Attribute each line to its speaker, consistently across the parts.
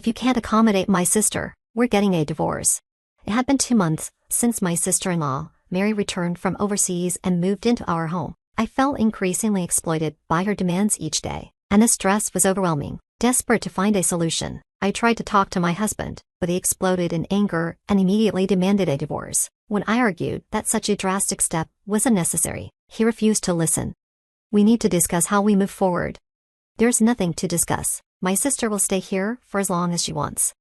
Speaker 1: If you can't accommodate my sister, we're getting a divorce. It had been 2 months since my sister-in-law, Mary, returned from overseas and moved into our home. I felt increasingly exploited by her demands each day, and the stress was overwhelming. Desperate to find a solution, I tried to talk to my husband, but he exploded in anger and immediately demanded a divorce. When I argued that such a drastic step was unnecessary, he refused to listen. We need to discuss how we move forward. There's nothing to discuss. My sister will stay here for as long as she wants.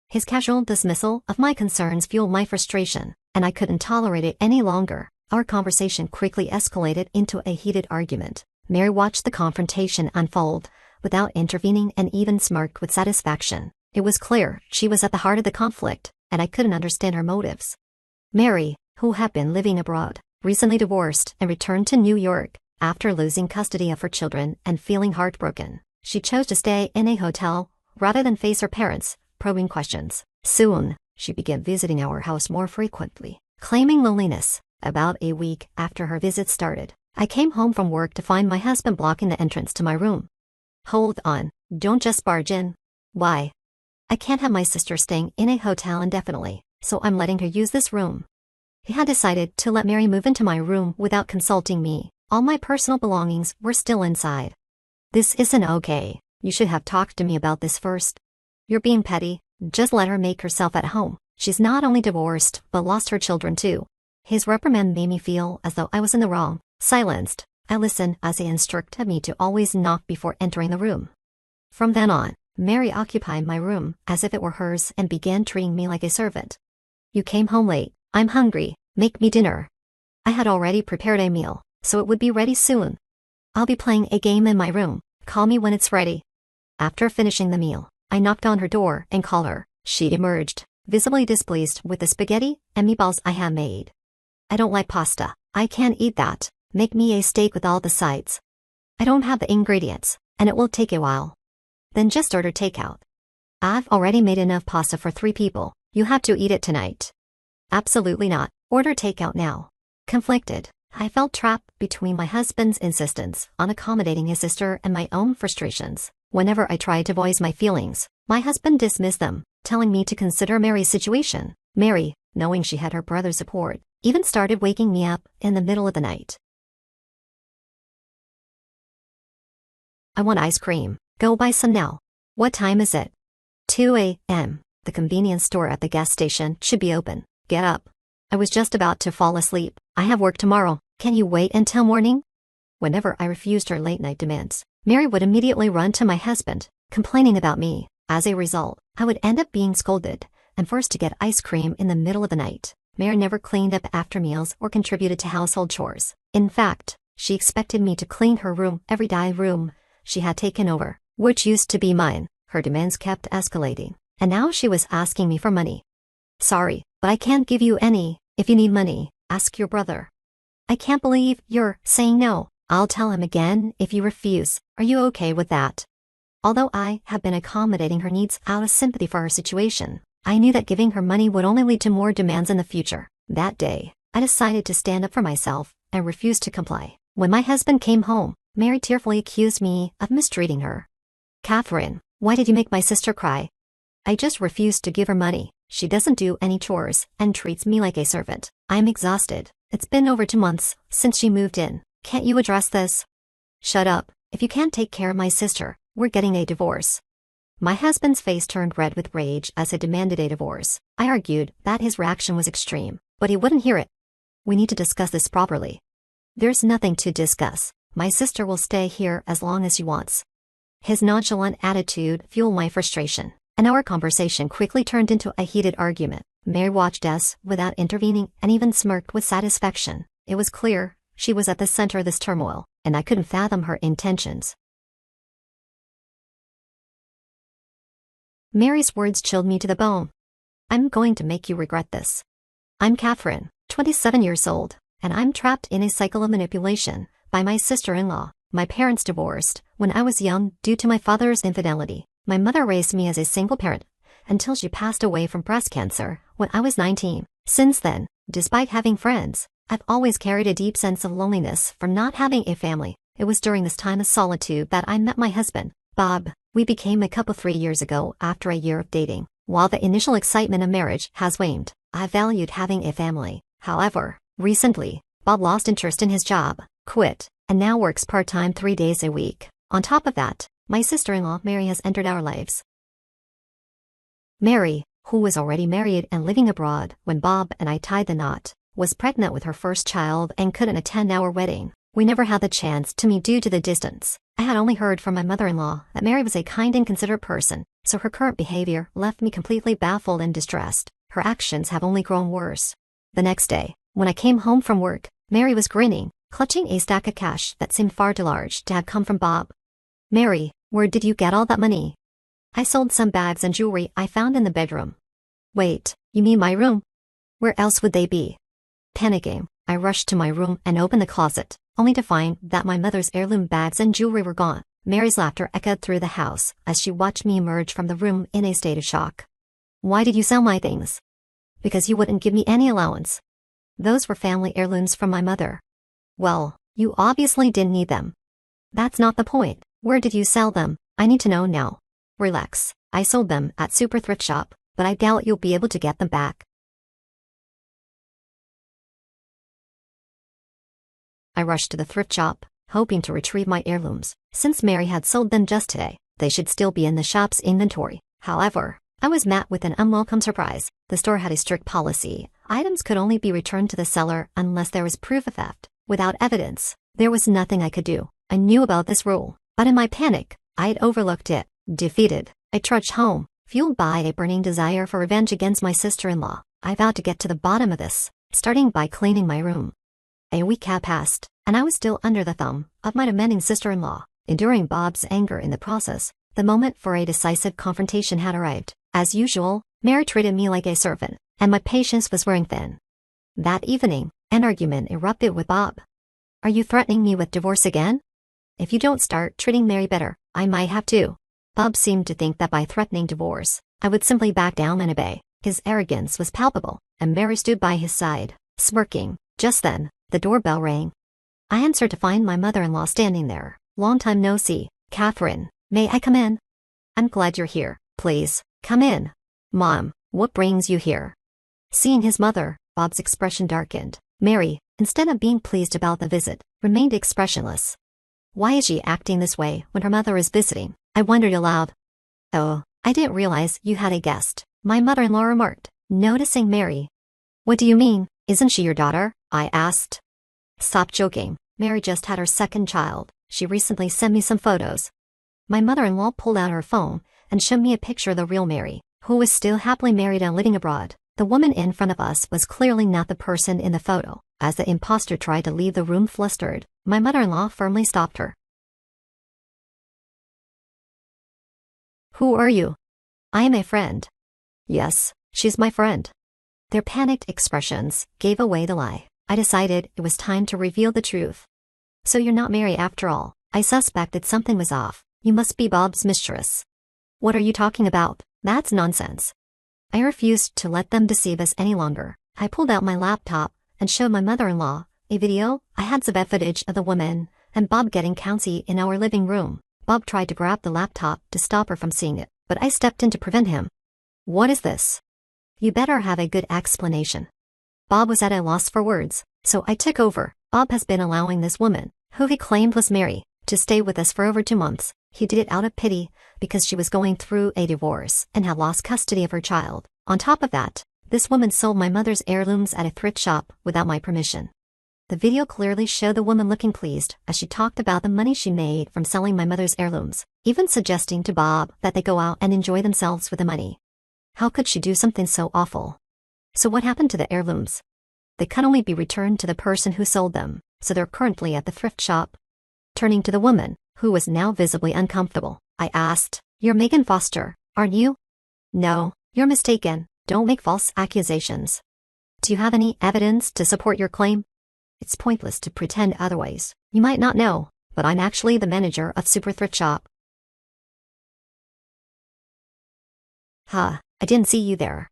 Speaker 1: His casual dismissal of my concerns fueled my frustration, and I couldn't tolerate it any longer. Our conversation quickly escalated into a heated argument. Mary watched the confrontation unfold without intervening and even smirked with satisfaction. It was clear she was at the heart of the conflict, and I couldn't understand her motives. Mary, who had been living abroad, recently divorced and returned to New York after losing custody of her children and feeling heartbroken. She chose to stay in a hotel rather than face her parents' probing questions. Soon, she began visiting our house more frequently, claiming loneliness. About a week after her visit started, I came home from work to find my husband blocking the entrance to my room. Hold on, don't just barge in. Why? I can't have my sister staying in a hotel indefinitely, so I'm letting her use this room. He had decided to let Mary move into my room without consulting me. All my personal belongings were still inside. This isn't okay. You should have talked to me about this first. You're being petty. Just let her make herself at home. She's not only divorced, but lost her children too. His reprimand made me feel as though I was in the wrong. Silenced, I listened as he instructed me to always knock before entering the room. From then on, Mary occupied my room as if it were hers and began treating me like a servant. You came home late. I'm hungry. Make me dinner. I had already prepared a meal, so it would be ready soon. I'll be playing a game in my room. Call me when it's ready. After finishing the meal, I knocked on her door and called her. She emerged, visibly displeased with the spaghetti and meatballs I had made. I don't like pasta. I can't eat that. Make me a steak with all the sides. I don't have the ingredients, and it will take a while. Then just order takeout. I've already made enough pasta for 3 people. You have to eat it tonight. Absolutely not. Order takeout now. Conflicted, I felt trapped between my husband's insistence on accommodating his sister and my own frustrations. Whenever I tried to voice my feelings, my husband dismissed them, telling me to consider Mary's situation. Mary, knowing she had her brother's support, even started waking me up in the middle of the night. I want ice cream. Go buy some now. What time is it? 2 a.m. The convenience store at the gas station should be open. Get up. I was just about to fall asleep. I have work tomorrow. Can you wait until morning? Whenever I refused her late-night demands, Mary would immediately run to my husband, complaining about me. As a result, I would end up being scolded and forced to get ice cream in the middle of the night. Mary never cleaned up after meals or contributed to household chores. In fact, she expected me to clean her room every day room she had taken over, which used to be mine. Her demands kept escalating, and now she was asking me for money. Sorry, but I can't give you any. If you need money, ask your brother. I can't believe you're saying no. I'll tell him again if you refuse. Are you okay with that? Although I had been accommodating her needs out of sympathy for her situation, I knew that giving her money would only lead to more demands in the future. That day, I decided to stand up for myself and refused to comply. When my husband came home, Mary tearfully accused me of mistreating her. Catherine, why did you make my sister cry? I just refused to give her money. She doesn't do any chores and treats me like a servant. I'm exhausted. It's been over 2 months since she moved in. Can't you address this? Shut up. If you can't take care of my sister, we're getting a divorce. My husband's face turned red with rage as he demanded a divorce. I argued that his reaction was extreme, but he wouldn't hear it. We need to discuss this properly. There's nothing to discuss. My sister will stay here as long as she wants. His nonchalant attitude fueled my frustration, and our conversation quickly turned into a heated argument. Mary watched us without intervening and even smirked with satisfaction. It was clear she was at the center of this turmoil, and I couldn't fathom her intentions. Mary's words chilled me to the bone. I'm going to make you regret this. I'm Catherine, 27 years old, and I'm trapped in a cycle of manipulation by my sister-in-law. My parents divorced when I was young due to my father's infidelity. My mother raised me as a single parent until she passed away from breast cancer when I was 19. Since then, despite having friends, I've always carried a deep sense of loneliness from not having a family. It was during this time of solitude that I met my husband, Bob. We became a couple 3 years ago after a year of dating. While the initial excitement of marriage has waned, I valued having a family. However, recently, Bob lost interest in his job, quit, and now works part-time 3 days a week. On top of that, my sister-in-law Mary has entered our lives. Mary, who was already married and living abroad when Bob and I tied the knot, was pregnant with her first child and couldn't attend our wedding. We never had the chance to meet due to the distance. I had only heard from my mother-in-law that Mary was a kind and considerate person, so her current behavior left me completely baffled and distressed. Her actions have only grown worse. The next day, when I came home from work, Mary was grinning, clutching a stack of cash that seemed far too large to have come from Bob. "Mary, where did you get all that money?" "I sold some bags and jewelry I found in the bedroom." "Wait, you mean my room? Where else would they be?" Panicking, I rushed to my room and opened the closet, only to find that my mother's heirloom bags and jewelry were gone. Mary's laughter echoed through the house as she watched me emerge from the room in a state of shock. "Why did you sell my things?" "Because you wouldn't give me any allowance. Those were family heirlooms from my mother." "Well, you obviously didn't need them." "That's not the point. Where did you sell them? I need to know now." "Relax. I sold them at Super Thrift Shop, but I doubt you'll be able to get them back." I rushed to the thrift shop, hoping to retrieve my heirlooms. Since Mary had sold them just today, they should still be in the shop's inventory. However, I was met with an unwelcome surprise. The store had a strict policy. Items could only be returned to the seller unless there was proof of theft. Without evidence, there was nothing I could do. I knew about this rule, but in my panic, I had overlooked it. Defeated, I trudged home, fueled by a burning desire for revenge against my sister-in-law. I vowed to get to the bottom of this, starting by cleaning my room. A week had passed, and I was still under the thumb of my demanding sister-in-law, enduring Bob's anger in the process. The moment for a decisive confrontation had arrived. As usual, Mary treated me like a servant, and my patience was wearing thin. That evening, an argument erupted with Bob. "Are you threatening me with divorce again? If you don't start treating Mary better, I might have to." Bob seemed to think that by threatening divorce, I would simply back down and obey. His arrogance was palpable, and Mary stood by his side, smirking. Just then, the doorbell rang. I answered to find my mother-in-law standing there. "Long time no see, Catherine. May I come in?" "I'm glad you're here. Please, come in." "Mom, what brings you here?" Seeing his mother, Bob's expression darkened. Mary, instead of being pleased about the visit, remained expressionless. Why is she acting this way when her mother is visiting? I wondered aloud. "Oh, I didn't realize you had a guest," my mother-in-law remarked, noticing Mary. "What do you mean? Isn't she your daughter?" I asked. "Stop joking. Mary just had her second child. She recently sent me some photos." My mother-in-law pulled out her phone and showed me a picture of the real Mary, who was still happily married and living abroad. The woman in front of us was clearly not the person in the photo. As the imposter tried to leave the room flustered, my mother-in-law firmly stopped her. "Who are you?" "I am a friend." "Yes, she's my friend." Their panicked expressions gave away the lie. I decided it was time to reveal the truth. "So you're not Mary after all." I suspected something was off. "You must be Bob's mistress." "What are you talking about? That's nonsense." I refused to let them deceive us any longer. I pulled out my laptop and showed my mother-in-law a video. I had some footage of the woman and Bob getting county in our living room. Bob tried to grab the laptop to stop her from seeing it, but I stepped in to prevent him. "What is this?" "You better have a good explanation." Bob was at a loss for words, so I took over. "Bob has been allowing this woman, who he claimed was Mary, to stay with us for over 2 months. He did it out of pity because she was going through a divorce and had lost custody of her child. On top of that, this woman sold my mother's heirlooms at a thrift shop without my permission." The video clearly showed the woman looking pleased as she talked about the money she made from selling my mother's heirlooms, even suggesting to Bob that they go out and enjoy themselves with the money. How could she do something so awful? So what happened to the heirlooms? They can only be returned to the person who sold them, so they're currently at the thrift shop. Turning to the woman, who was now visibly uncomfortable, I asked, "You're Megan Foster, aren't you?" "No, you're mistaken. Don't make false accusations." "Do you have any evidence to support your claim?" "It's pointless to pretend otherwise. You might not know, but I'm actually the manager of Super Thrift Shop." "Huh, I didn't see you there."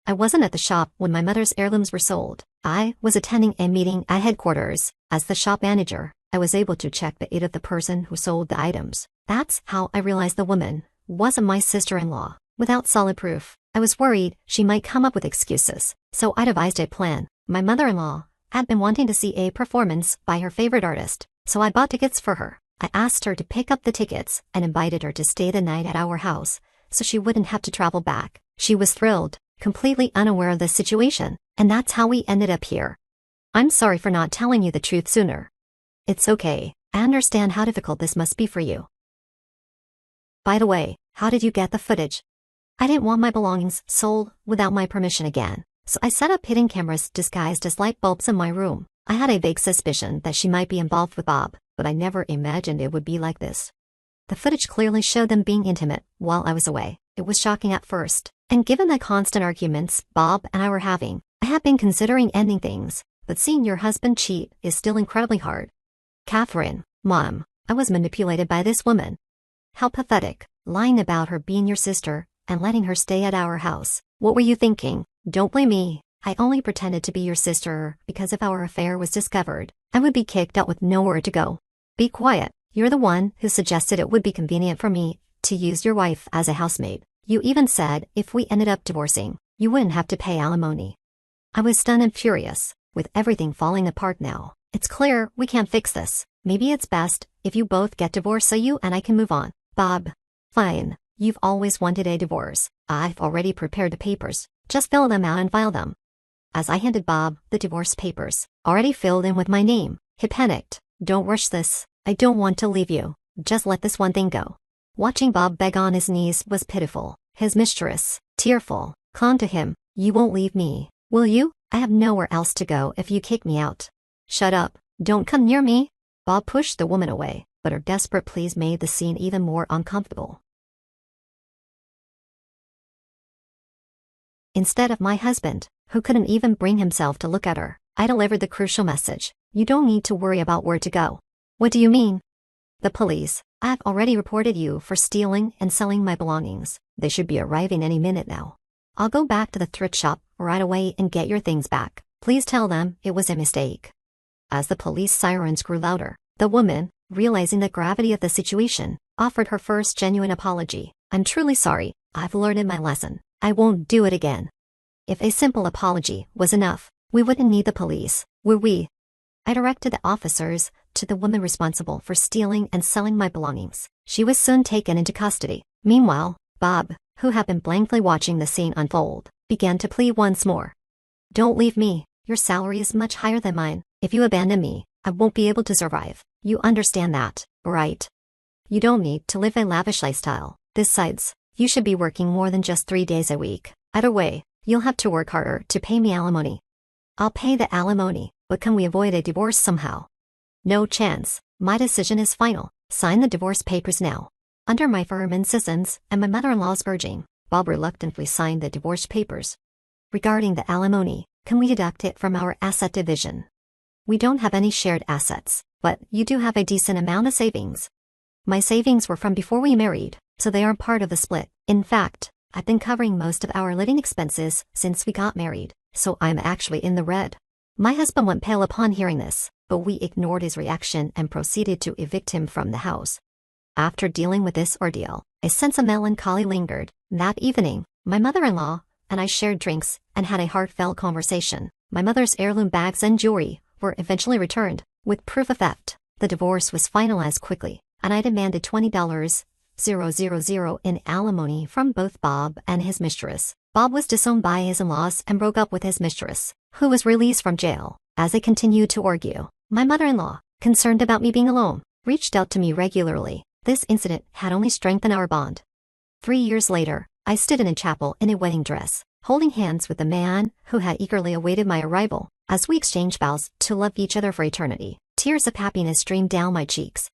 Speaker 1: "I wasn't at the shop when my mother's heirlooms were sold. I was attending a meeting at headquarters. As the shop manager, I was able to check the age of the person who sold the items. That's how I realized the woman wasn't my sister-in-law. Without solid proof, I was worried she might come up with excuses, so I devised a plan. My mother-in-law had been wanting to see a performance by her favorite artist, so I bought tickets for her. I asked her to pick up the tickets and invited her to stay the night at our house, so she wouldn't have to travel back. She was thrilled, completely unaware of the situation, and that's how we ended up here. I'm sorry for not telling you the truth sooner. It's okay, I understand how difficult this must be for you. By the way, how did you get the footage? I didn't want my belongings sold without my permission again, so I set up hidden cameras disguised as light bulbs in my room. I had a vague suspicion that she might be involved with Bob, but I never imagined it would be like this. The footage clearly showed them being intimate while I was away. It was shocking at first, and given the constant arguments Bob and I were having, I had been considering ending things, but seeing your husband cheat is still incredibly hard. Catherine, Mom, I was manipulated by this woman. How pathetic, lying about her being your sister and letting her stay at our house. What were you thinking? Don't blame me. I only pretended to be your sister because if our affair was discovered, I would be kicked out with nowhere to go. Be quiet. You're the one who suggested it would be convenient for me to use your wife as a housemaid. You even said if we ended up divorcing, you wouldn't have to pay alimony. I was stunned and furious. With everything falling apart now, it's clear we can't fix this. Maybe it's best if you both get divorced so you and I can move on. Bob. Fine. You've always wanted a divorce. I've already prepared the papers. Just fill them out and file them. As I handed Bob the divorce papers, already filled in with my name, he panicked. Don't rush this. I don't want to leave you. Just let this one thing go. Watching Bob beg on his knees was pitiful. His mistress, tearful, clung to him. You won't leave me, will you? I have nowhere else to go if you kick me out. Shut up. Don't come near me. Bob pushed the woman away, but her desperate pleas made the scene even more uncomfortable. Instead of my husband, who couldn't even bring himself to look at her, I delivered the crucial message. You don't need to worry about where to go. What do you mean? The police. I've already reported you for stealing and selling my belongings. They should be arriving any minute now. I'll go back to the thrift shop right away and get your things back. Please tell them it was a mistake. As the police sirens grew louder, the woman, realizing the gravity of the situation, offered her first genuine apology. I'm truly sorry. I've learned my lesson. I won't do it again. If a simple apology was enough, we wouldn't need the police, would we? I directed the officers to the woman responsible for stealing and selling my belongings. She was soon taken into custody. Meanwhile, Bob, who had been blankly watching the scene unfold, began to plead once more. Don't leave me. Your salary is much higher than mine. If you abandon me, I won't be able to survive. You understand that, right? You don't need to live a lavish lifestyle. Besides, you should be working more than just 3 days a week. Either way, you'll have to work harder to pay me alimony. I'll pay the alimony, but can we avoid a divorce somehow? No chance. My decision is final. Sign the divorce papers now. Under my firm insistence and my mother-in-law's urging, Bob reluctantly signed the divorce papers. Regarding the alimony, can we deduct it from our asset division? We don't have any shared assets, but you do have a decent amount of savings. My savings were from before we married, so they aren't part of the split. In fact, I've been covering most of our living expenses since we got married, so I'm actually in the red. My husband went pale upon hearing this, but we ignored his reaction and proceeded to evict him from the house. After dealing with this ordeal, a sense of melancholy lingered. That evening, my mother-in-law and I shared drinks and had a heartfelt conversation. My mother's heirloom bags and jewelry were eventually returned, with proof of theft. The divorce was finalized quickly, and I demanded $20,000 in alimony from both Bob and his mistress. Bob was disowned by his in-laws and broke up with his mistress, who was released from jail. As they continued to argue, my mother-in-law, concerned about me being alone, reached out to me regularly. This incident had only strengthened our bond. 3 years later, I stood in a chapel in a wedding dress, holding hands with the man who had eagerly awaited my arrival. As we exchanged vows to love each other for eternity, tears of happiness streamed down my cheeks.